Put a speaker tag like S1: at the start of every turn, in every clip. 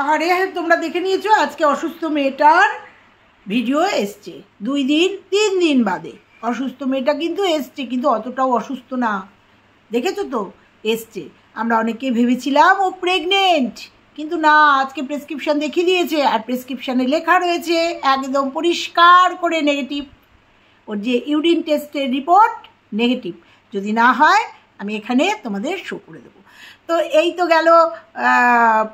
S1: আরে তোমরা দেখে নিয়েছো আজকে অসুস্থ মেয়েটার ভিডিও এসছে 2 দিন 3 দিন বাদে। অসুস্থ মেয়েটা কিন্তু এসছে, কিন্তু অতটাও অসুস্থ না, দেখেছো তো এসছে। আমরা অনেকে ভেবেছিলাম ও প্রেগনেন্ট, কিন্তু না, আজকে প্রেসক্রিপশন দেখিয়ে দিয়েছে, আর প্রেসক্রিপশানে লেখা রয়েছে একদম পরিষ্কার করে নেগেটিভ। ওর যে ইউরিন টেস্টের রিপোর্ট নেগেটিভ, যদি না হয় আমি এখানে তোমাদের শো করে দেবো। তো এই তো গেল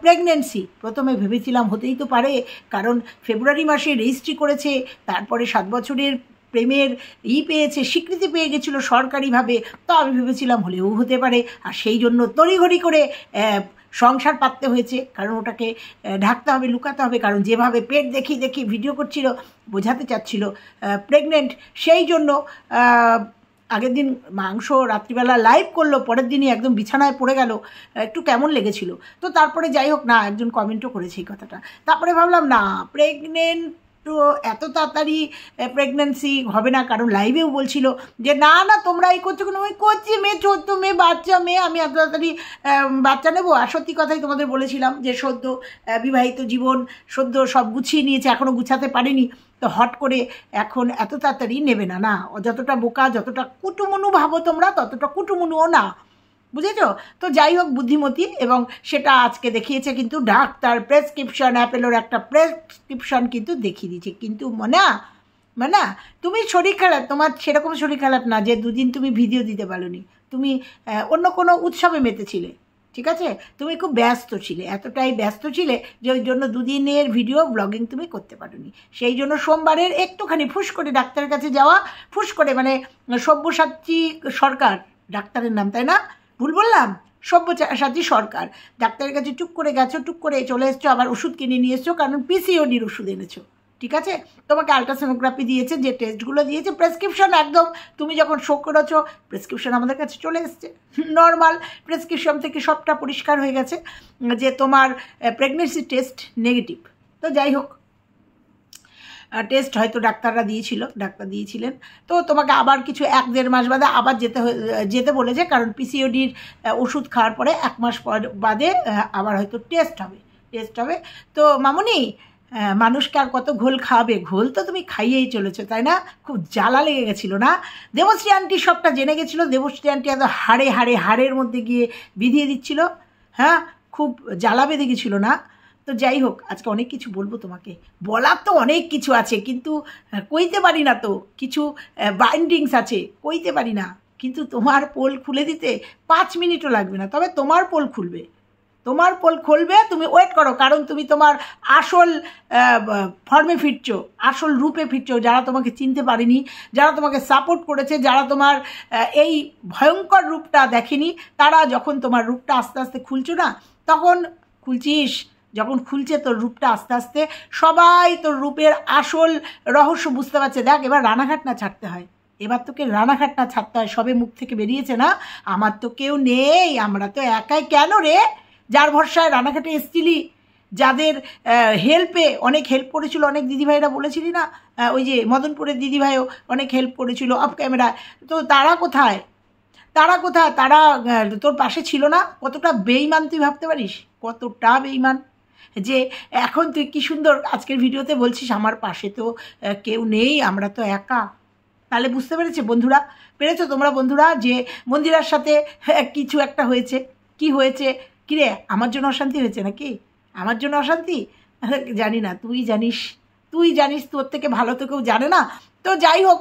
S1: প্রেগনেন্সি। প্রথমে ভেবেছিলাম হতেই তো পারে, কারণ ফেব্রুয়ারি মাসে রেজিস্ট্রি করেছে, তারপরে 7 বছরের প্রেমের পেয়েছে, স্বীকৃতি পেয়ে গেছিলো সরকারিভাবে। তো আমি ভেবেছিলাম হলেও হতে পারে, আর সেই জন্য তড়িঘড়ি করে সংসার পাততে হয়েছে, কারণ ওটাকে ঢাকতে হবে, লুকাতে হবে, কারণ যেভাবে পেট দেখি ভিডিও করছিল বোঝাতে চাচ্ছিল প্রেগনেন্ট। সেই জন্য আগের দিন মাংস রাত্রিবেলা লাইভ করলো, পরের দিনই একদম বিছানায় পড়ে গেল, একটু কেমন লেগেছিল। তো তারপরে যাই হোক না, একজন কমেন্টও করেছে এই কথাটা। তারপরে ভাবলাম না, প্রেগনেন্ট তো এত তাড়াতাড়ি প্রেগনেন্সি হবে না, কারণ লাইভেও বলছিল যে না না তোমরা এই করছো কোনো, আমি করছি, মেয়ে ছোট্ট মেয়ে, বাচ্চা মেয়ে, আমি এত তাড়াতাড়ি বাচ্চা নেবো। আর সত্যি কথাই তোমাদের বলেছিলাম যে সদ্য বিবাহিত জীবন, সদ্য সব গুছিয়ে নিয়েছে, এখনও গুছাতে পারেনি। তো হট করে এখন এত তাড়াতাড়ি নেবে না, না, যতটা বোকা, যতটা কুটুমনু ভাবো তোমরা, ততটা কুটুমনুও না, বুঝেছ? তো যাই হোক, বুদ্ধিমতী, এবং সেটা আজকে দেখিয়েছে কিন্তু ডাক্তার। প্রেসক্রিপশন, অ্যাপেলোর একটা প্রেসক্রিপশন কিন্তু দেখিয়ে দিয়েছে। কিন্তু মানে তুমি শরীর খারাপ, তোমার সেরকম শরীর খারাপ না যে 2 দিন তুমি ভিডিও দিতে পারোনি, তুমি অন্য কোনো উৎসবে মেতেছিলে, ঠিক আছে? তুমি খুব ব্যস্ত ছিলে, এতটাই ব্যস্ত ছিলে যে ওই জন্য 2 দিনের ভিডিও ব্লগিং তুমি করতে পারোনি। সেই জন্য সোমবারের একটুখানি ফুস করে ডাক্তারের কাছে যাওয়া, ফুস করে, মানে সব্যসাচী সরকার ডাক্তারের নাম, তাই না? ভুল বললাম? সব্যসাচী সরকার ডাক্তারের কাছে টুক করে গেছো, টুক করে চলে এসছো, আবার ওষুধ কিনে নিয়ে এসছো, কারণ পিসিওডির ওষুধ এনেছো, ঠিক আছে? তোমাকে আলট্রাসোনোগ্রাফি দিয়েছে, যে টেস্টগুলো দিয়েছে, প্রেসক্রিপশন একদম তুমি যখন শো করেছো প্রেসক্রিপশন আমাদের কাছে চলে এসছে, নর্মাল প্রেসক্রিপশন থেকে সবটা পরিষ্কার হয়ে গেছে যে তোমার প্রেগনেন্সি টেস্ট নেগেটিভ। তো যাই হোক, টেস্ট হয়তো ডাক্তার দিয়েছিলেন। তো তোমাকে আবার কিছু 1-1.5 মাস বাদে আবার যেতে বলেছে, কারণ পিসিওডির ওষুধ খাওয়ার পরে 1 মাস বাদে আবার হয়তো টেস্ট হবে। তো মামুনি, মানুষকে আর কত ঘোল খাওয়াবে? ঘোল তো তুমি খাইয়েই চলেছো, তাই না? খুব জ্বালা লেগে গেছিলো না? দেবশ্রী আন্টি সবটা জেনে গেছিলো, দেবশ্রী আন্টি এত হাড়ের মধ্যে গিয়ে বিধিয়ে দিচ্ছিল, হ্যাঁ, খুব জ্বালা বেঁধে গেছিলো না? তো যাই হোক, আজকে অনেক কিছু বলবো তোমাকে, বলার তো অনেক কিছু আছে, কিন্তু কইতে পারি না, তো কিছু বাইন্ডিংস আছে, কইতে পারি না। কিন্তু তোমার পোল খুলে দিতে 5 মিনিটও লাগবে না, তবে তোমার পোল খুলবে, তুমি ওয়েট করো, কারণ তুমি তোমার আসল ফর্মে ফিরছো, আসল রূপে ফিরছো। যারা তোমাকে চিনতে পারেনি, যারা তোমাকে সাপোর্ট করেছে, যারা তোমার এই ভয়ঙ্কর রূপটা দেখেনি, তারা যখন তোমার রূপটা আস্তে আস্তে খুলছো না, তখন যখন খুলছে তোর রূপটা আস্তে আস্তে, সবাই তোর রূপের আসল রহস্য বুঝতে পারছে। দেখ, এবার রানাঘাট না ছাড়তে হয়, সবে মুখ থেকে বেরিয়েছে না, আমার তো কেউ নেই, আমরা তো একাই। কেন রে? যার ভরসায় রানাঘাটে এসছিলি, যাদের হেল্পে অনেক হেল্প করেছিল, অনেক দিদিভাইরা বলেছিলি না, ওই যে মদনপুরের দিদিভাইও অনেক হেল্প করেছিল অফ ক্যামেরা, তো তারা কোথায়? তারা তোর পাশে ছিল না? কতটা বেইমান তুই ভাবতে পারিস, কতটা বেইমান, যে এখন তুই কি সুন্দর আজকের ভিডিওতে বলছিস আমার পাশে তো কেউ নেই, আমরা তো একা। তাহলে বুঝতে পেরেছো তোমরা বন্ধুরা, যে মন্দিরার সাথে কিছু একটা হয়েছে। কি হয়েছে? কিরে, আমার জন্য অশান্তি হয়েছে নাকি? আমার জন্য অশান্তি? জানি না, তুই জানিস, তোর থেকে ভালো তো কেউ জানে না। তো যাই হোক,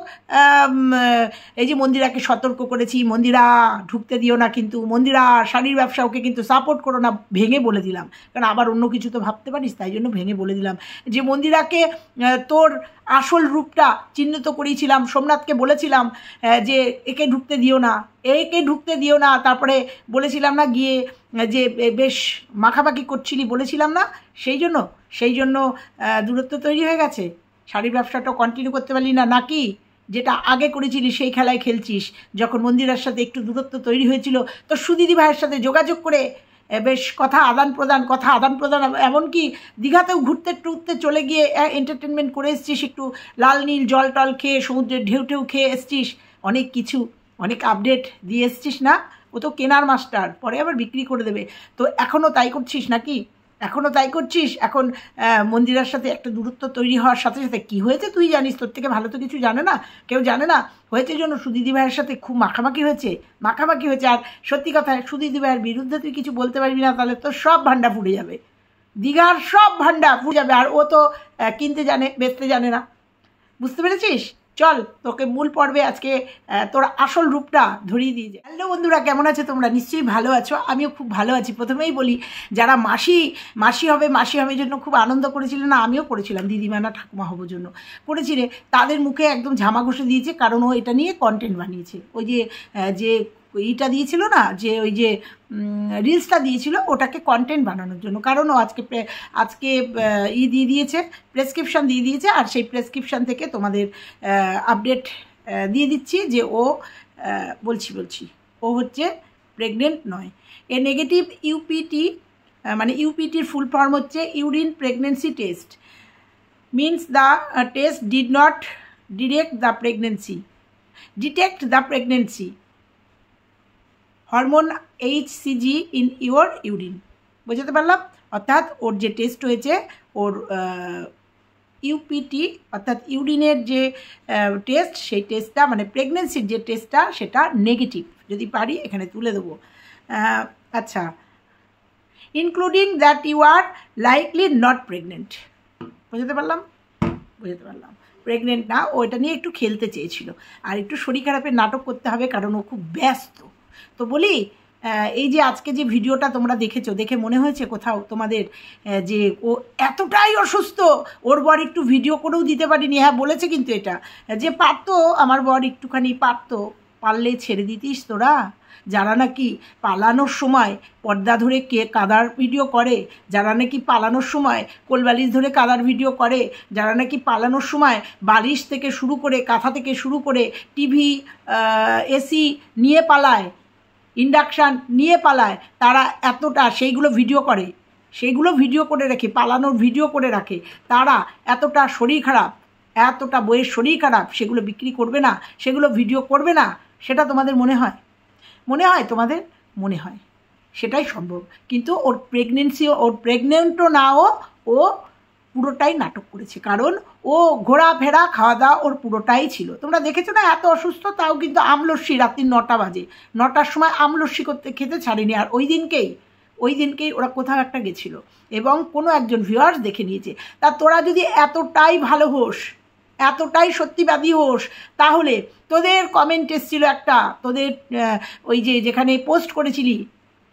S1: এই যে মন্দিরাকে সতর্ক করেছি, মন্দিরা ঢুকতে দিও না, কিন্তু মন্দিরা শাড়ির ব্যবসা, ওকে কিন্তু সাপোর্ট করো না, ভেঙে বলে দিলাম, কারণ আবার অন্য কিছু তো ভাবতে পারিস, তাই জন্য ভেঙে বলে দিলাম যে মন্দিরাকে তোর আসল রূপটা চিহ্নিত করিয়েছিলাম, সোমনাথকে বলেছিলাম যে একে ঢুকতে দিও না, তারপরে বলেছিলাম না গিয়ে যে বেশ মাখামাখি করছিলি, বলেছিলাম না, সেই জন্য দূরত্ব তৈরি হয়ে গেছে। শাড়ির ব্যবসাটা কন্টিনিউ করতে পারলি না, নাকি যেটা আগে করেছিলি সেই খেলায় খেলছিস? যখন মন্দিরের সাথে একটু দূরত্ব তৈরি হয়েছিল, তো সুদিদি ভাইয়ের সাথে যোগাযোগ করে বেশ কথা আদান প্রদান, এমনকি দীঘাতেও ঘুরতে চলে গিয়ে এন্টারটেনমেন্ট করে এসছিস, একটু লাল নীল জল টল খেয়ে, সমুদ্রের ঢেউ খেয়ে এসছিস, অনেক আপডেট দিয়ে এসছিস না? ও তো কেনার মাস্টার, পরে আবার বিক্রি করে দেবে। তো এখনও তাই করছিস নাকি? এখনও তাই করছিস। এখন মন্দিরার সাথে একটা দূরত্ব তৈরি হওয়ার সাথে সাথে কী হয়েছে তুই জানিস, তোর থেকে ভালো তো কিছু জানে না, কেউ জানে না। হয়েছে জন্য সুদিদি ভাইয়ের সাথে খুব মাখামাখি হয়েছে। আর সত্যি কথা, সুদিদি ভাইয়ের বিরুদ্ধে তুই কিছু বলতে পারবি না, তাহলে তোর সব ভান্ডা ফুটে যাবে, দীঘার সব ভান্ডা ফুটে যাবে। আর ও তো কিনতে জানে, বেচতে জানে না, বুঝতে পেরেছিস? চল তোকে মূল পর্বে আজকে তোর আসল রূপটা ধরিয়ে দিয়ে যায়। হ্যালো বন্ধুরা, কেমন আছো তোমরা? নিশ্চয়ই ভালো আছো, আমিও খুব ভালো আছি। প্রথমেই বলি, যারা মাসি হবে জন্য খুব আনন্দ করেছিলেন না, আমিও করেছিলাম, দিদিমা না ঠাকুমা হবো জন্য করেছিলে, তাদের মুখে একদম ঝামা ঘষে দিয়েছে, কারণ ও এটা নিয়ে কন্টেন্ট বানিয়েছে। ওই যে ইটা দিয়েছিল না, যে ওই যে রিলসটা দিয়েছিল, ওটাকে কন্টেন্ট বানানোর জন্য। কারণ ও আজকে দিয়ে দিয়েছে, প্রেসক্রিপশান দিয়ে দিয়েছে, আর সেই প্রেসক্রিপশান থেকে তোমাদের আপডেট দিয়ে দিচ্ছি যে ও বলছি ও হচ্ছে প্রেগনেন্ট নয়। এ নেগেটিভ ইউপিটি, মানে ইউপিটির ফুল ফর্ম হচ্ছে urine pregnancy test, means the test did not detect the pregnancy hormone HCG in your urine. বুঝতে পারলাম? অর্থাৎ ওর যে টেস্ট হয়েছে, ওর ইউপিটি অর্থাৎ ইউরিনের যে টেস্ট, সেই টেস্টটা মানে প্রেগনেন্সির যে টেস্টটা সেটা নেগেটিভ। যদি পারি এখানে তুলে দেবো। আচ্ছা, including that you are likely not pregnant. বুঝতে পারলাম? প্রেগনেন্ট না, ও এটা নিয়ে একটু খেলতে চেয়েছিল, আর একটু শরীর খারাপের নাটক করতে হবে, কারণ ও খুব ব্যস্ত। তো বলি, এই যে আজকে যে ভিডিওটা তোমরা দেখেছো, দেখে মনে হয়েছে কোথাও তোমাদের যে ও এতটাই অসুস্থ, ওর বর একটু ভিডিও করেও দিতে পারিনি? হ্যাঁ বলেছে কিন্তু এটা, যে পারতো আমার বর একটুখানি পারলে ছেড়ে দিতিস তোরা। যারা নাকি পালানোর সময় পর্দা ধরে কাদার ভিডিও করে, যারা নাকি পালানোর সময় কোলবালিশ ধরে কাদার ভিডিও করে, যারা নাকি পালানোর সময় বালিশ থেকে শুরু করে, কাঁথা থেকে শুরু করে টিভি, এসি নিয়ে পালায়, ইন্ডাকশান নিয়ে পালায়, তারা এতটা সেইগুলো ভিডিও করে রেখে, পালানোর ভিডিও করে রাখে, তারা এতটা শরীর খারাপ, এতটা বইয়ের শরীর খারাপ, সেগুলো বিক্রি করবে না, সেগুলো ভিডিও করবে না? সেটা তোমাদের মনে হয় তোমাদের মনে হয় সেটাই সম্ভব। কিন্তু ওর প্রেগনেন্টও না, ও পুরোটাই নাটক করেছে, কারণ ও ঘোরাফেরা খাওয়া দাওয়া ওর পুরোটাই ছিল। তোমরা দেখেছো না, এত অসুস্থ তাও কিন্তু আমলস্যি, রাত্রি 9টা বাজে, 9টার সময় আমলস্যি খেতে ছাড়েনি। আর ওই দিনকেই ওরা কোথাও একটা গেছিলো, এবং কোনো একজন ভিউয়ার্স দেখে নিয়েছে। তা তোরা যদি এতটাই ভালো হোস, এতটাই সত্যিবাদী হোস, তাহলে তোদের কমেন্ট এসেছিল একটা, তোদের ওই যেখানে পোস্ট করেছিলি,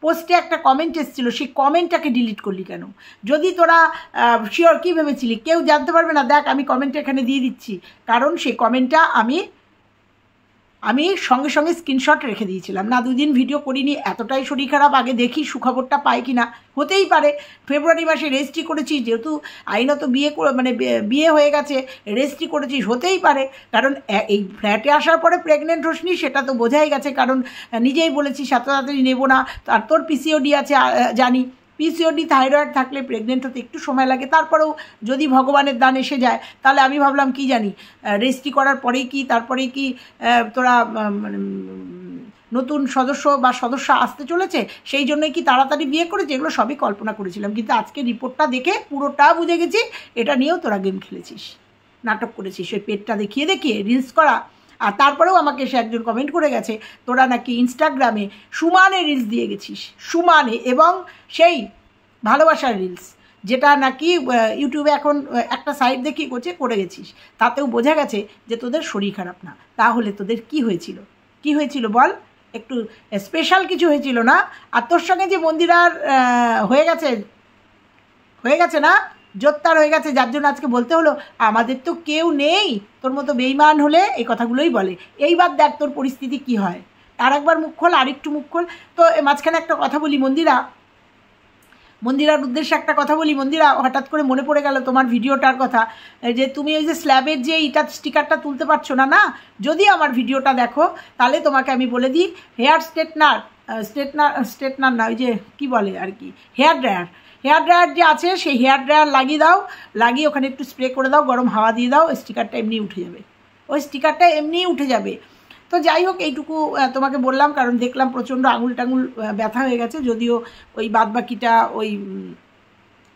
S1: পোস্টে একটা কমেন্ট এসেছিলো, সেই কমেন্টটাকে ডিলিট করলি কেন? যদি তোরা শিওর কী ভেবেছিলি কেউ জানতে পারবে না, দেখ আমি কমেন্টটা এখানে দিয়ে দিচ্ছি, কারণ সেই কমেন্টটা আমি সঙ্গে সঙ্গে স্ক্রিনশট রেখে দিয়েছিলাম। না 2 দিন ভিডিও করিনি, এতটাই শরীর খারাপ, আগে দেখি সুখবরটা পাই কি না। হতেই পারে ফেব্রুয়ারি মাসে রেজিস্ট্রি করেছিস, যেহেতু আইনত বিয়ে হয়ে গেছে, রেজিস্ট্রি করেছিস, হতেই পারে। কারণ এই ফ্ল্যাটে আসার পরে প্রেগনেন্ট হোসনি সেটা তো বোঝাই গেছে, কারণ নিজেই বলেছিস এত তাড়াতাড়ি নেবো না। আর তোর পিসিওডি আছে জানি, পিসিওডি থাইরয়েড থাকলে প্রেগনেন্ট হতে একটু সময় লাগে। তারপরেও যদি ভগবানের দান এসে যায়, তাহলে আমি ভাবলাম কি জানি রেজিস্ট্রি করার পরেই কি তারপরেই কি তোরা নতুন সদস্য আসতে চলেছে, সেই জন্যই কি তাড়াতাড়ি বিয়ে করেছে? এগুলো সবই কল্পনা করেছিলাম, কিন্তু আজকে রিপোর্টটা দেখে পুরোটা বুঝে গেছি এটা নিয়েও তোরা গেম খেলেছিস, নাটক করেছিস, ওই পেটটা দেখিয়ে রিলস করা। আর তারপরেও আমাকে সে একজন কমেন্ট করে গেছে, তোরা নাকি ইনস্টাগ্রামে সুমানে রিলস দিয়ে গেছিস, সুমানে, এবং সেই ভালোবাসার রিলস, যেটা নাকি ইউটিউবে এখন একটা সাইট দেখিয়ে করে গেছিস। তাতেও বোঝা গেছে যে তোদের শরীর খারাপ না। তাহলে তোদের কি হয়েছিল বল? একটু স্পেশাল কিছু হয়েছিল না? আর তোর সঙ্গে যে মন্দিরার হয়ে গেছে না, জোত্তার হয়ে গেছে, যার জন্য আজকে বলতে হলো আমাদের তো কেউ নেই। তোর মতো বেইমান হলে এই কথাগুলোই বলে। এইবার দেখ তোর পরিস্থিতি কি হয়। আর একবার মুখ খোল, আরেকটু মুখ খোল। তো মাঝখানে একটা কথা বলি, মন্দিরার উদ্দেশ্যে একটা কথা বলি। মন্দিরা, হঠাৎ করে মনে পড়ে গেল তোমার ভিডিওটার কথা, যে তুমি ওই যে স্ল্যাবের যে স্টিকারটা তুলতে পারছো না, যদি আমার ভিডিওটা দেখো তাহলে তোমাকে আমি বলে দিই, হেয়ার স্ট্রেটনার না, ওই যে কী বলে আর কি, হেয়ার ড্রায়ার যে আছে, সেই হেয়ার ড্রায়ার লাগিয়ে ওখানে একটু স্প্রে করে দাও, গরম হাওয়া দিয়ে দাও, স্টিকারটা এমনিই উঠে যাবে। তো যাই হোক, এইটুকু তোমাকে বললাম, কারণ দেখলাম প্রচণ্ড আঙুল টাঙুল ব্যথা হয়ে গেছে, যদিও ওই বাদবাকিটা ওই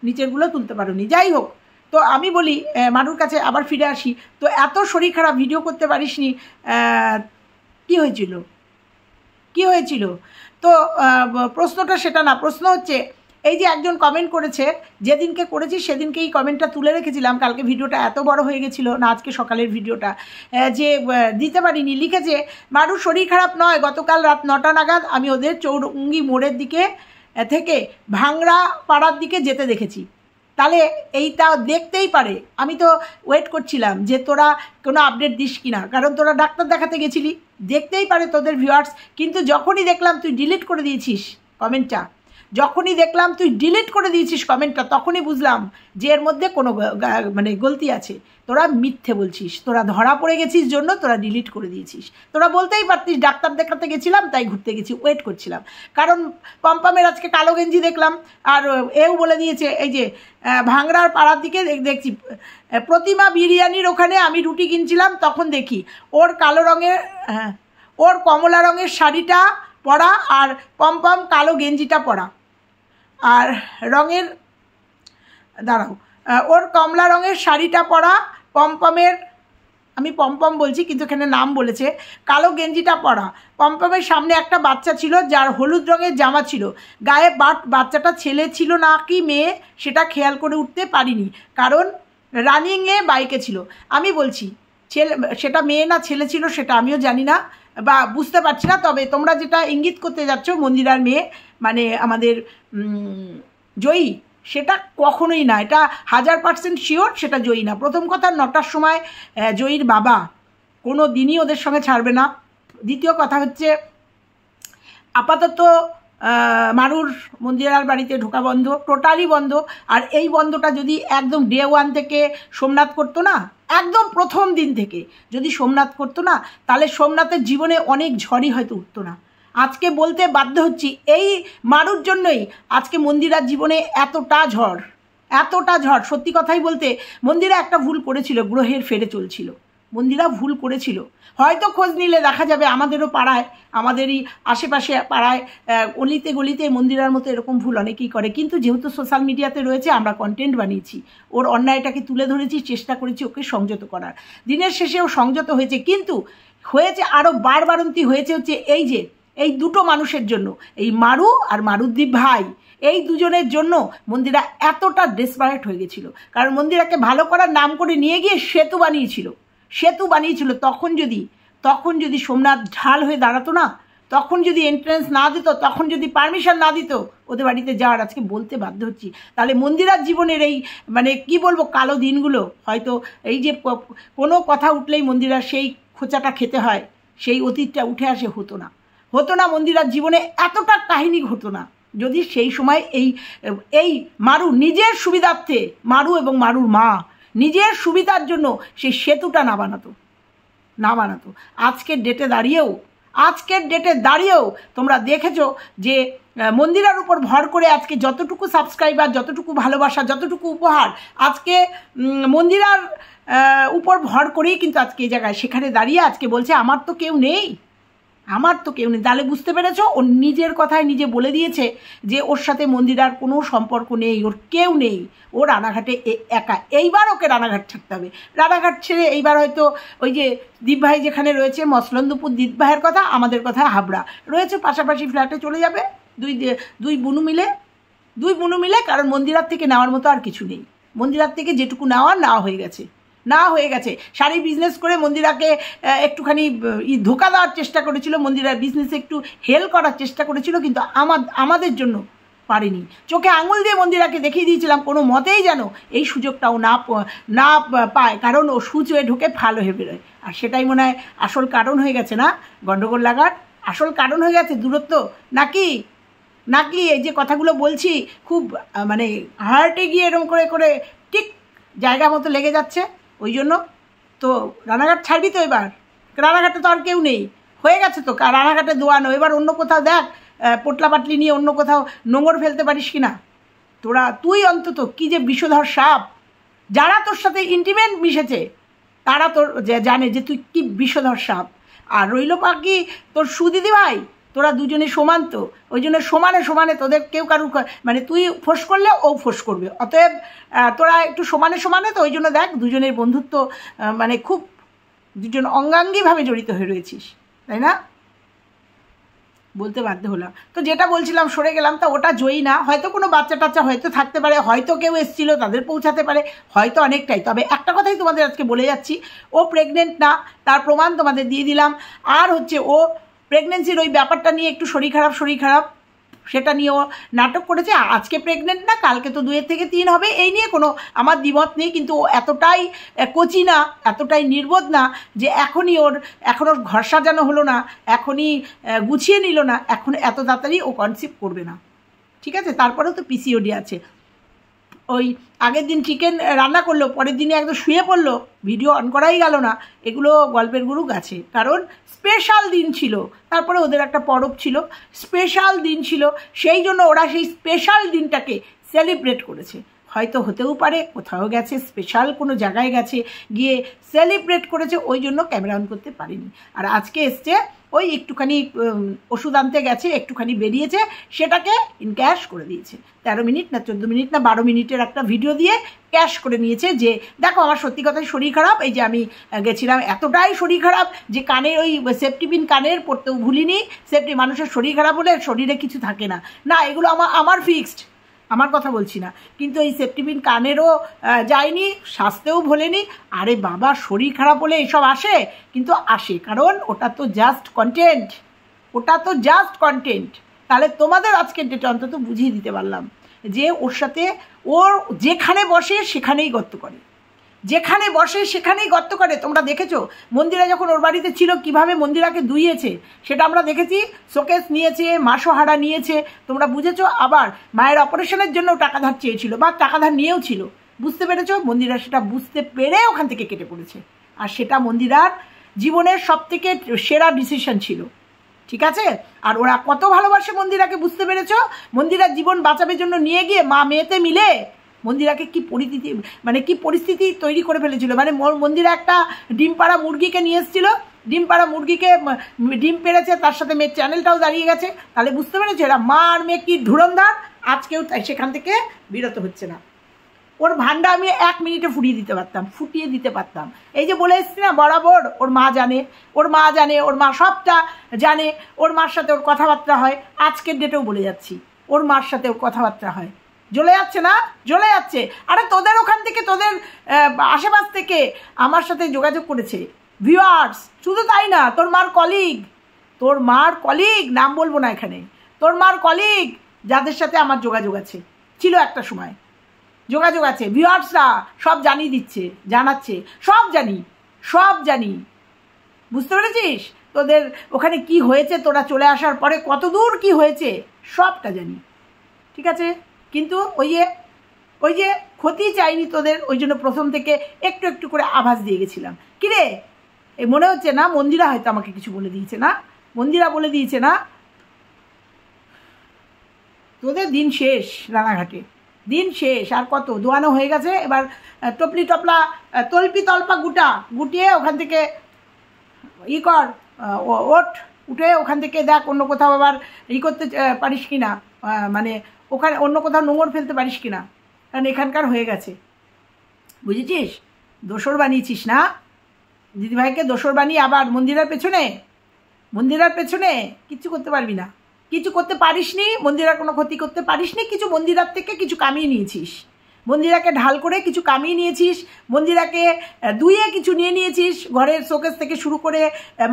S1: নিচেরগুলো তুলতে পারোনি। যাই হোক, তো আমি বলি মানুর কাছে আবার ফিরে আসি। তো এত শরীর খারাপ, ভিডিও করতে পারিসনি, কী হয়েছিল? কি হয়েছিল? তো প্রশ্নটা সেটা না, প্রশ্ন হচ্ছে এই যে একজন কমেন্ট করেছে, যেদিনকে করেছি সেদিনকেই কমেন্টটা তুলে রেখেছিলাম, কালকে ভিডিওটা এত বড় হয়ে গেছিলো না, আজকে সকালের ভিডিওটা যে দিতে পারিনি। লিখেছে মারুর শরীর খারাপ নয়, গতকাল রাত 9টা নাগাদ আমি ওদের চৌরঙ্গি মোড়ের দিকে থেকে ভাংড়া পাড়ার দিকে যেতে দেখেছি। তাহলে এইটা দেখতেই পারে। আমি তো ওয়েট করছিলাম যে তোরা কোনো আপডেট দিস কি না, কারণ তোরা ডাক্তার দেখাতে গেছিলি, দেখতেই পারে তোদের ভিউয়ার্স। কিন্তু যখনই দেখলাম তুই ডিলিট করে দিয়েছিস কমেন্টটা, যখনই দেখলাম তুই ডিলিট করে দিয়েছিস কমেন্টটা, তখনই বুঝলাম যে এর মধ্যে কোনো মানে গলতি আছে। তোরা মিথ্যে বলছিস, তোরা ধরা পড়ে গেছিস জন্য তোরা ডিলিট করে দিয়েছিস। তোরা বলতেই পারতিস ডাক্তার দেখাতে গেছিলাম তাই ঘুরতে গেছি, ওয়েট করছিলাম। কারণ পম্পমের আজকে কালো গেঞ্জি দেখলাম, আর এও বলে দিয়েছে এই যে ভাংড়ার পাড়ার দিকে দেখছি প্রতিমা বিরিয়ানির ওখানে আমি রুটি কিনছিলাম, তখন দেখি ওর কালো রঙের ওর কমলা রঙের শাড়িটা পরা আর পম্পম কালো গেঞ্জিটা পরা, আর রঙের দাঁড়াও ওর কমলা রঙের শাড়িটা পরা, পম্পমের, আমি পম্পম বলছি কিন্তু এখানে নাম বলেছে, কালো গেঞ্জিটা পরা। পম্পমের সামনে একটা বাচ্চা ছিল যার হলুদ রঙের জামা ছিল গায়ে, বাচ্চাটা ছেলে ছিল না কি মেয়ে সেটা খেয়াল করে উঠতে পারিনি, কারণ রানিংয়ে বাইকে ছিল। আমি বলছি ছেলে, সেটা মেয়ে না ছেলে ছিল সেটা আমিও জানি না বা বুঝতে পারছি না। তবে তোমরা যেটা ইঙ্গিত করতে যাচ্ছ মন্দিরার মেয়ে মানে আমাদের জয়ী, সেটা কখনোই না, এটা 1000% শিওর সেটা জয়ী না। প্রথম কথা, 9টার সময় জয়ীর বাবা কোনো দিনই ওদের সঙ্গে ছাড়বে না। দ্বিতীয় কথা হচ্ছে আপাতত মারুর মন্দিরার বাড়িতে ঢোকা বন্ধ, টোটালি বন্ধ। আর এই বন্ধটা যদি একদম ডে 1 থেকে সোমনাথ করতো না, একদম প্রথম দিন থেকে যদি সোমনাথ করতো না, তাহলে সোমনাথের জীবনে অনেক ঝড়ই হয়তো উঠতো না। আজকে বলতে বাধ্য হচ্ছি এই মারুর জন্যই আজকে মন্দিরার জীবনে এতটা ঝড়, এতটা ঝড়। সত্যি কথাই বলতে মন্দিরা একটা ভুল করেছিল, গ্রহের ফেরে চলছিল, মন্দিরা ভুল করেছিল। হয়তো খোঁজ নিলে দেখা যাবে আমাদেরও পাড়ায়, আমাদেরই আশেপাশে পাড়ায় গলিতে গলিতে মন্দিরার মতো এরকম ভুল অনেকেই করে। কিন্তু যেহেতু সোশ্যাল মিডিয়াতে রয়েছে, আমরা কন্টেন্ট বানিয়েছি, ওর অন্যায়টাকে তুলে ধরেছি, চেষ্টা করেছি ওকে সংযত করার। দিনের শেষে ও সংযত হয়েছে, কিন্তু হয়েছে আরও বাড়বাড়ন্তি হয়েছে হচ্ছে এই যে এই দুটো মানুষের জন্য, এই মারু আর মারুদ্দীপ ভাই, এই দুজনের জন্য মন্দিরা এতটা ডেসপারেট হয়ে গেছিলো। কারণ মন্দিরাকে ভালো করার নাম করে নিয়ে গিয়ে সেতু বানিয়েছিল। তখন যদি সোমনাথ ঢাল হয়ে দাঁড়াতো না, তখন যদি এন্ট্রেন্স না দিত, তখন যদি পারমিশন না দিত ওদের বাড়িতে যাওয়ার, আজকে বলতে বাধ্য হচ্ছি, তাহলে মন্দিরার জীবনের এই মানে কি বলবো কালো দিনগুলো হয়তো, এই যে কোনো কথা উঠলেই মন্দিরার সেই খোঁচাটা খেতে হয়, সেই অতীতটা উঠে আসে, হতো না মন্দিরার জীবনে এতটা কাহিনী ঘটতো না যদি সেই সময় এই মারু নিজের সুবিধার্থে, মারু এবং মারুর মা নিজের সুবিধার জন্য সেই সেতুটা না বানাতো। আজকের ডেটে দাঁড়িয়েও তোমরা দেখেছো যে মন্দিরার উপর ভর করে আজকে যতটুকু সাবস্ক্রাইবার, যতটুকু ভালোবাসা, যতটুকু উপহার, আজকে মন্দিরার উপর ভর করেই কিন্তু আজকে এই জায়গায় সেখানে দাঁড়িয়ে আজকে বলছে আমার তো কেউ নেই। তাহলে বুঝতে পেরেছ, ও নিজের কথায় নিজে বলে দিয়েছে যে ওর সাথে মন্দিরার কোনো সম্পর্ক নেই, ওর কেউ নেই, ও রানাঘাটে একা। এইবার ওকে রানাঘাট ছাড়তে হবে। রানাঘাট ছেড়ে এইবার হয়তো ওই যে দীপ ভাই যেখানে রয়েছে, মসলন্দপুর দীপ ভাইয়ের কথা, আমাদের কথা হাবড়া রয়েছে, পাশাপাশি ফ্ল্যাটে চলে যাবে দুই বুনু মিলে। কারণ মন্দিরার থেকে নেওয়ার মতো আর কিছু নেই। মন্দিরার থেকে যেটুকু নেওয়া হয়ে গেছে। শাড়ি বিজনেস করে মন্দিরাকে একটুখানি ধোকা দেওয়ার চেষ্টা করেছিল, মন্দিরার বিজনেসে একটু হেল্প করার চেষ্টা করেছিল, কিন্তু আমাদের জন্য পারেনি। চোখে আঙুল দিয়ে মন্দিরাকে দেখিয়ে দিয়েছিলাম কোনো মতেই যেন এই সুযোগটাও না পায়, কারণ ও সুচ হয়ে ঢুকে ফাল হয়ে বেরোয়। আর সেটাই মনে হয় আসল কারণ হয়ে গেছে না, গণ্ডগোল লাগার আসল কারণ হয়ে গেছে দূরত্ব, নাকি এই যে কথাগুলো বলছি খুব মানে হার্টে গিয়ে এরকম করে ঠিক জায়গা মতো লেগে যাচ্ছে। ওই জন্য তো রানাঘাট ছাড়বি তো এবার, রানাঘাটে তো আর কেউ নেই, হয়ে গেছে তো রানাঘাটে দোয়ানো। এবার অন্য কোথাও দেখ, পোটলা পাটলি নিয়ে অন্য কোথাও নোংর ফেলতে পারিস কি না। তুই অন্তত কি যে বিষধর সাপ, যারা তোর সাথে ইন্টিমেট মিশেছে তারা তোর জানে যে তুই কি বিষধর সাপ। আর রইল বাকি তোর সুদিদি ভাই, তোরা দুজনে সমান তো, ওই জন্য সমানে সমানে তোদের কেউ কারুর মানে তুই ফোঁস করলে ও ফোঁস করবে, অতএব তোরা একটু সমানে সমানে, তো ওই জন্য দেখ দুজনের বন্ধুত্ব মানে খুব দুজন অঙ্গাঙ্গিভাবে জড়িত হয়ে রয়েছিস, তাই না? বলতে বাধ্য হলাম। তো যেটা বলছিলাম সরে গেলাম, তা ওটা জয়ী না, হয়তো কোনো বাচ্চা টাচ্চা হয়তো থাকতে পারে, হয়তো কেউ এসেছিলো তাদের পৌঁছাতে পারে, হয়তো অনেকটাই। তবে একটা কথাই তোমাদের আজকে বলে যাচ্ছি, ও প্রেগনেন্ট না, তার প্রমাণ তোমাদের দিয়ে দিলাম। আর হচ্ছে ও প্রেগনেন্সির ওই ব্যাপারটা নিয়ে একটু শরীর খারাপ সেটা নিয়েও নাটক করেছে। আজকে প্রেগনেন্ট না, কালকে তো 2 থেকে 3 হবে, এই নিয়ে কোনো আমার দ্বিমত নেই। কিন্তু ও এতটাই কচি না, এতটাই নির্বোধ না যে এখনও ঘর সাজানো হলো না, এখনই গুছিয়ে নিল না, এখন এত তাড়াতাড়ি ও কনসিভ করবে না, ঠিক আছে? তারপরেও তো পিসিওডি আছে। ওই আগের দিন চিকেন রান্না করলো, পরের দিনে একদম শুয়ে পড়লো, ভিডিও অন করাই গেল না, এগুলো গল্পের গুরু গাছে। কারণ স্পেশাল দিন ছিল, তারপরে ওদের একটা পরব ছিল, স্পেশাল দিন ছিল, সেই জন্য ওরা সেই স্পেশাল দিনটাকে সেলিব্রেট করেছে। হয়তো হতেও পারে কোথাও গেছে, স্পেশাল কোনো জায়গায় গেছে, গিয়ে সেলিব্রেট করেছে, ওই জন্য ক্যামেরা অন করতে পারিনি। আর আজকে এসছে ওই একটুখানি ওষুধ আনতে গেছে, একটুখানি বেরিয়েছে, সেটাকে ক্যাশ করে দিয়েছে। 13 মিনিট না 14 মিনিট না 12 মিনিটের একটা ভিডিও দিয়ে ক্যাশ করে নিয়েছে যে দেখো আমার সত্যি কথাই শরীর খারাপ, এই যে আমি গেছিলাম, এতটাই শরীর খারাপ যে কানের ওই সেফটি পিন কানের পড়তেও ভুলিনি। মানুষের শরীর খারাপ হলে শরীরে কিছু থাকে না, না এগুলো আমার ফিক্সড, আমার কথা বলছি না। কিন্তু এই সেফটি পিন কানেরও যায়নি, স্বাস্থ্যেও ভোলেনি। আরে বাবা, শরীর খারাপ হলে এসব আসে, কিন্তু আসে কারণ ওটা তো জাস্ট কন্টেন্ট, তাহলে তোমাদের আজকের ডেটে অন্তত বুঝিয়ে দিতে পারলাম যে ওর সাথে ওর যেখানে বসে সেখানেই গর্ত করে, তোমরা দেখেছো মন্দিরা যখন ওর বাড়িতে ছিল কিভাবে মন্দিরাকে দুইয়েছে, সেটা আমরা দেখেছি। শোকেস নিয়েছে, মাসোহারা নিয়েছে, তোমরা বুঝেছো। আবার মায়ের অপারেশনের জন্য টাকা ধার চেয়েছিল বা টাকা ধার নিয়েও ছিল, বুঝতে পেরেছো? মন্দিরা সেটা বুঝতে পেরে ওখান থেকে কেটে পড়েছে, আর সেটা মন্দিরার জীবনের সবথেকে সেরা ডিসিশন ছিল, ঠিক আছে? আর ওরা কত ভালোবাসে মন্দিরাকে, বুঝতে পেরেছো? মন্দিরার জীবন বাঁচানোর জন্য নিয়ে গিয়ে মা মেয়েতে মিলে মন্দিরাকে কি পরিস্থিতি তৈরি করে ফেলেছিল। মানে মন্দিরা একটা ডিম পাড়া মুরগিকে নিয়ে এসেছিল, ডিম পাড়া মুরগিকে ডিম পেড়েছে, তার সাথে মেয়ের চ্যানেলটাও দাঁড়িয়ে গেছে। তাহলে বুঝতে পেরেছো এরা মা আর মেয়ে কি ধুরন্ধর। আজকেও সেখান থেকে বিরত হচ্ছে না। ওর ভান্ডা আমি 1 মিনিটে ফুটিয়ে দিতে পারতাম। এই যে বলে এসছি না বরাবর, ওর মা জানে, ওর মা সবটা জানে, ওর মার সাথে ওর কথাবার্তা হয়। আজকের ডেটেও বলে যাচ্ছি, ওর মার সাথে ওর কথাবার্তা হয়। জ্বলে যাচ্ছে। আরে তোদের ওখান থেকে, তোদের আশেপাশ থেকে আমার সাথে যোগাযোগ করেছে ভিউয়ার্স। শুধু তাই না, তোর মার কলিগ, নাম বলবো না এখানে, তোর মার কলিগ যাদের সাথে আমার যোগাযোগ আছে, ছিল একটা সময় যোগাযোগ আছে, ভিউয়ার্সরা সব জানিয়ে দিচ্ছে, জানাচ্ছে, সব জানি। বুঝতে পেরেছিস? তোদের ওখানে কি হয়েছে, তোরা চলে আসার পরে কত দূর কি হয়েছে সবটা জানি, ঠিক আছে? কিন্তু ওই যে ক্ষতি চাইনি তোদের, ওই জন্য প্রথম থেকে একটু একটু করে আভাস দিয়ে গেছিলাম। কিরে, এই মনে হচ্ছে না মন্দিরা হয়তো আমাকে কিছু বলে দিয়েছে না, তোদের দিন শেষ, রানাঘাটে দিন শেষ। আর কত দোয়ানো হয়ে গেছে, এবার তলপি তল্পা গুটিয়ে ওখান থেকে উঠে ওখান থেকে দেখ অন্য কোথাও আবার করতে পারিস কিনা, মানে ওখানে অন্য কোথাও নোংর ফেলতে পারিস কিনা, কারণ এখানকার হয়ে গেছে, বুঝেছিস? দোসর বানিয়েছিস না দিদিভাইকে, দোসর বানিয়ে আবার মন্দিরের পেছনে কিচ্ছু করতে পারবি না, কিছু করতে পারিসনি, মন্দিরার কোনো ক্ষতি করতে পারিসনি। কিছু মন্দিরার থেকে কিছু কামিয়ে নিয়েছিস, মন্দিরাকে ঢাল করে কিছু কামিয়ে নিয়েছিস, মন্দিরাকে দুইয়ে কিছু নিয়ে নিয়েছিস, ঘরের শোকেস থেকে শুরু করে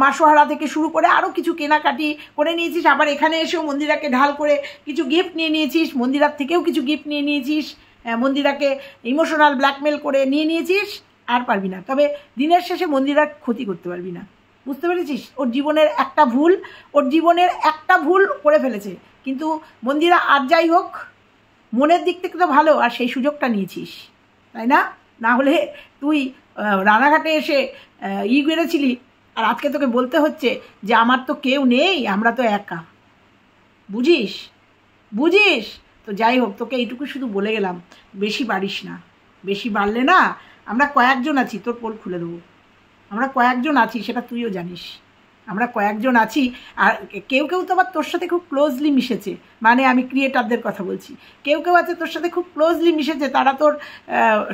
S1: মাসোহারা থেকে শুরু করে আরও কিছু কেনাকাটি করে নিয়েছিস। আবার এখানে এসেও মন্দিরাকে ঢাল করে কিছু গিফট নিয়ে নিয়েছিস, মন্দিরার থেকেও কিছু গিফট নিয়ে নিয়েছিস, মন্দিরাকে ইমোশনাল ব্ল্যাকমেল করে নিয়ে নিয়েছিস। আর পারবি না, তবে দিনের শেষে মন্দিরার ক্ষতি করতে পারবি না, বুঝতে পেরেছিস? ওর জীবনের একটা ভুল করে ফেলেছে, কিন্তু মন্দিরা আর যাই হোক মনের দিক থেকে তো ভালো, আর সেই সুযোগটা নিয়েছিস, তাই না? না হলে তুই রানাঘাটে এসে বেড়েছিলি, আর আজকে তোকে বলতে হচ্ছে যে আমার তো কেউ নেই, আমরা তো একা। বুঝিস? তো যাই হোক, তোকে এইটুকু শুধু বলে গেলাম, বেশি বাড়িস না, বেশি বাড়লে না আমরা কয়েকজন আছি, তোর পোল খুলে দেবো, আমরা কয়েকজন আছি, সেটা তুইও জানিস, আমরা কয়েকজন আছি, আর কেউ কেউ তো আবার তোর সাথে খুব ক্লোজলি মিশেছে, মানে আমি ক্রিয়েটারদের কথা বলছি। কেউ কেউ আছে তোর সাথে খুব ক্লোজলি মিশেছে, তারা তোর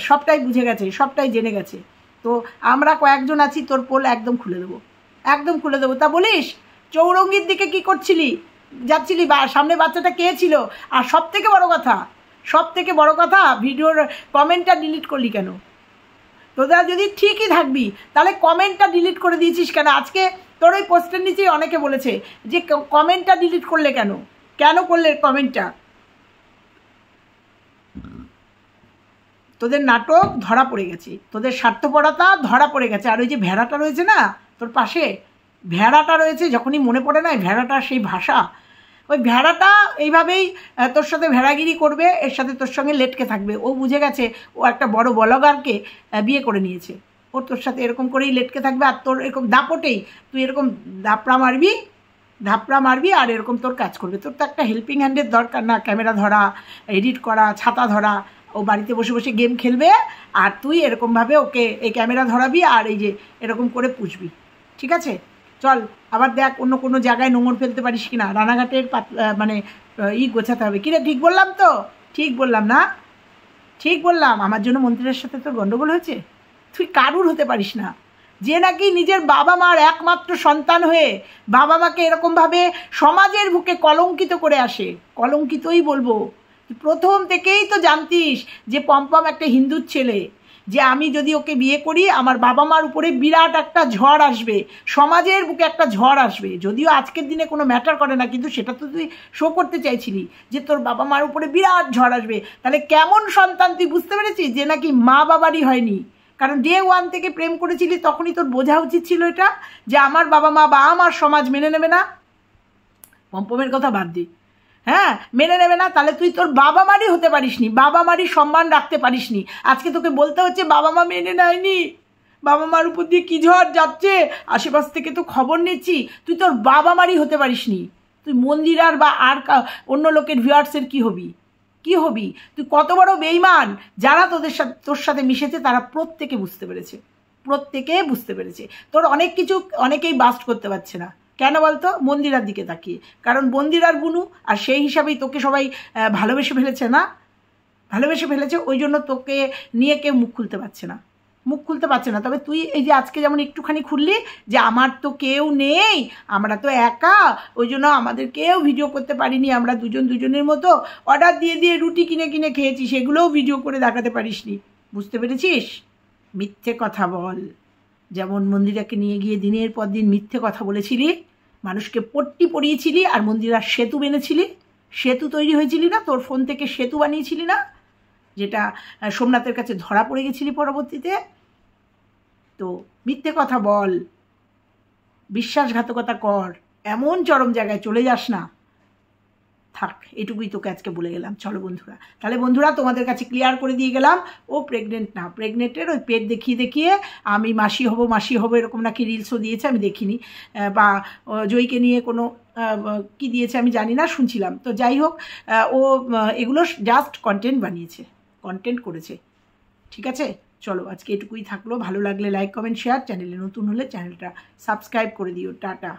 S1: সবটাই বুঝে গেছে, সবটাই জেনে গেছে। তো আমরা কয়েকজন আছি, তোর পোল একদম খুলে দেবো, একদম খুলে দেবো। তা বলিস চৌরঙ্গির দিকে কি করছিলি, যাচ্ছিলি, বা সামনে বাচ্চাটা কে ছিল? আর সব থেকে বড় কথা ভিডিওর কমেন্টটা ডিলিট করলি কেন? তোরা যদি ঠিকই থাকবি তাহলে কমেন্টটা ডিলিট করে দিয়েছিস কেন? আজকে তোর ওই পোস্টের নিচেই অনেকে বলেছে যে কমেন্টটা ডিলিট করলে কেন, কেন করলে কমেন্টটা? তোদের নাটক ধরা পড়ে গেছে, তোদের স্বার্থপরতা ধরা পড়ে গেছে। আর ওই যে ভেড়াটা রয়েছে না তোর পাশে, ভেড়াটা রয়েছে, যখনই মনে পড়ে না ভেড়াটার সেই ভাষা, ওই ভেড়াটা এইভাবেই তোর সাথে ভেড়াগিরি করবে, এর সাথে তোর সঙ্গে লেটকে থাকবে। ও বুঝে গেছে ও একটা বড় ব্লগারকে বিয়ে করে নিয়েছে, ও তোর সাথে এরকম করেই লেটকে থাকবে। আর তোর এরকম দাপটেই তুই এরকম ধাপড়া মারবি আর এরকম তোর কাজ করবে। তোর তো একটা হেল্পিং হ্যান্ডের দরকার না, ক্যামেরা ধরা, এডিট করা, ছাতা ধরা। ও বাড়িতে বসে বসে গেম খেলবে আর তুই এরকমভাবে ওকে এই ক্যামেরা ধরাবি আর এই যে এরকম করে পুষবি। ঠিক আছে, চল আবার দেখ অন্য কোনো জায়গায় নোংর ফেলতে পারিস কিনা। রানাঘাটের মানে গোছাতে হবে। কিরে ঠিক বললাম তো? ঠিক বললাম না? ঠিক বললাম? আমার জন্য মন্ত্রীর সাথে তোর গণ্ডগোল হয়েছে? তুই কারুর হতে পারিস না, যে নাকি নিজের বাবা মার একমাত্র সন্তান হয়ে বাবা মাকে এরকমভাবে সমাজের বুকে কলঙ্কিত করে আসে। কলঙ্কিতই বলবো। প্রথম থেকেই তো জানতিস যে পম্পম একটা হিন্দুর ছেলে, যে আমি যদি ওকে বিয়ে করি আমার বাবা মার উপরে বিরাট একটা ঝড় আসবে, সমাজের বুকে একটা ঝড় আসবে। যদিও আজকের দিনে কোনো ম্যাটার করে না, কিন্তু সেটা তো তুই শো করতে চাইছিলি যে তোর বাবা মার উপরে বিরাট ঝড় আসবে। তাহলে কেমন সন্তান তুই বুঝতে পেরেছিস যে নাকি মা বাবারই হয়নি? কারণ ডে ওয়ান থেকে প্রেম করেছিলি, তখনই তোর বোঝা উচিত ছিল এটা, যে আমার বাবা মা বা আমার সমাজ মেনে নেবে না। পম্পমের কথা বাদ দি, হ্যাঁ মেনে নেবে না, তাহলে তুই তোর বাবা মারই হতে পারিসনি, বাবা মারই সম্মান রাখতে পারিসনি। আজকে তোকে বলতে হচ্ছে বাবা মা মেনে নেয়নি, বাবা মার উপর দিয়ে কী ঝড় যাচ্ছে, আশেপাশ থেকে তো খবর নিচ্ছি। তুই তোর বাবা মারই হতে পারিসনি। তুই মন্দিরার বা আর অন্য লোকের ভিউয়ার্সের কি হবি? তুই কত বড় বেইমান। যারা তোর সাথে মিশেছে তারা প্রত্যেকে বুঝতে পেরেছে। তোর অনেক কিছু অনেকেই বাস্ট করতে পারছে না। কেন বলতো? মন্দিরার দিকে তাকিয়ে। কারণ মন্দিরার বুনু, আর সেই হিসাবেই তোকে সবাই ভালোবেসে ফেলেছে, ওই জন্য তোকে নিয়ে কেউ মুখ খুলতে পারছে না। তবে তুই এই যে আজকে যেমন একটুখানি খুললি যে আমার তো কেউ নেই, আমরা তো একা, ওই জন্য আমাদের কেউ ভিডিও করতে পারিনি, আমরা দুজনের মতো অর্ডার দিয়ে রুটি কিনে খেয়েছি, সেগুলোও ভিডিও করে দেখাতে পারিসনি। বুঝতে পেরেছিস? মিথ্যে কথা বল। যেমন মন্দিরাকে নিয়ে গিয়ে দিনের পর দিন মিথ্যে কথা বলেছিলি, মানুষকে পট্টি পরিয়েছিলি, আর মন্দিরার সেতু বেনেছিলি, সেতু তৈরি হয়েছিলি না, তোর ফোন থেকে সেতু বানিয়েছিলি না, যেটা সোমনাথের কাছে ধরা পড়ে গেছিলি পরবর্তীতে। তো মিথ্যে কথা বল, বিশ্বাসঘাতকতা কর, এমন চরম জায়গায় চলে যাস না। থাক, এটুকুই তোকে আজকে বলে গেলাম। চলো বন্ধুরা, তাহলে বন্ধুরা তোমাদের কাছে ক্লিয়ার করে দিয়ে গেলাম, ও প্রেগনেন্ট না। প্রেগনেন্টের ওই পেট দেখিয়ে আমি মাসি হব এরকম নাকি রিলসও দিয়েছে, আমি দেখিনি, বা জয়ীকে নিয়ে কোনো কি দিয়েছে আমি জানি না, শুনছিলাম। তো যাই হোক, ও এগুলো জাস্ট কন্টেন্ট করেছে। ঠিক আছে, চলো আজকে এটুকুই থাকলো। ভালো লাগলে লাইক কমেন্ট শেয়ার, চ্যানেলে নতুন হলে চ্যানেলটা সাবস্ক্রাইব করে দিও। টাটা।